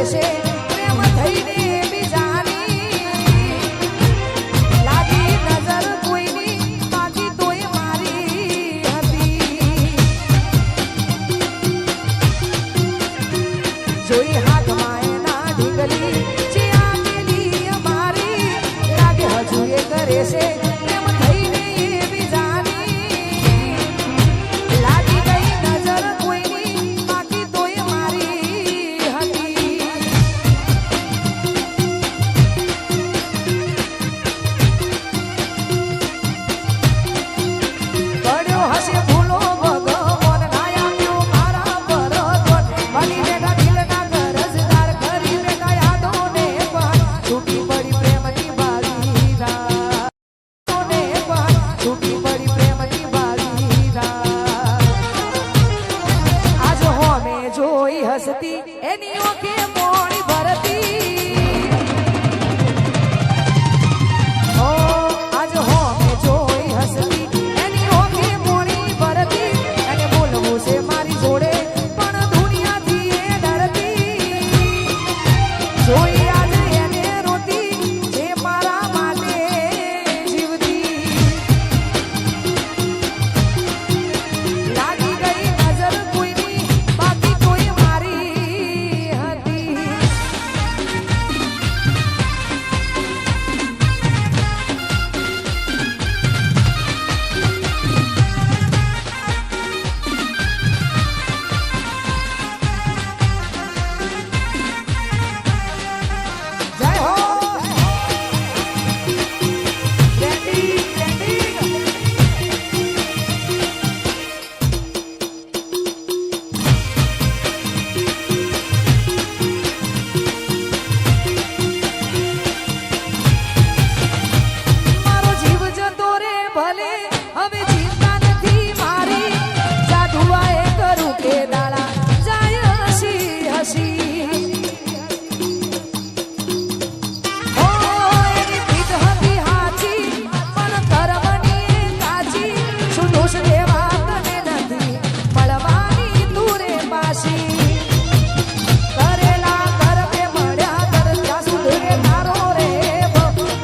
કરે છે પ્રેમ થઈને બીજાની લાગી નજર કોઈની બાકી તોય મારી હતી જોઈ હાથમાં એના ઢીંગલી જે આપેલી અમારી લાગે હજુ એ કરે છે પ્રેમ થઈને બીજાની લાગી ગઈ નજર કોઈની બાકી તોય મારી હતી પડ્યો હશે ભૂલો ભગવાન ના આપ્યો મારા પર બની બેઠા દિલના કરજદાર કરી બેઠા યાદોને પણ છૂટી પડી પ્રેમની બારી રાત છૂટી પડી પ્રેમની બારી રાત આજ હોમે જોઈ હસતી એની ઓકે મોડી ભરતી ઓ આજ હોમે જોઈ હસતી એની ઓકે મોડી ભરતી અને બોલવું છે મારી જોડે પણ દુનિયાથી એ ડરતી જોઈ આજે એને રોતી જે મારા માટે જીવતી લાગી ગઈ નજર કોઈની બાકી તોય મારી હતી જય હો ટ્રેન્ડિંગ મારો જીવ જતો રે ભલે હવે ચિંતા નથી મારી જાદુઆએ કરું કે દાડા જાય હસી હસી ઓ એની પીઠ હતી હાચી પણ કરમની કાચી શું દોષ દેવા તને નથી મળવાની તું રે પાછી કરેલા કરમે મળ્યા કરતા સુધરે તારો રે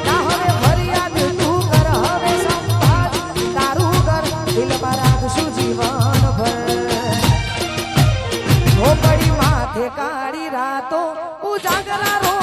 ના હવે ફરિયાદ તું કર હવે સંભાળ તારું ઘર દિલમાં રાખશું જીવનભર ઢોકળી માથે કાળી રાતો ઉજાગરા રો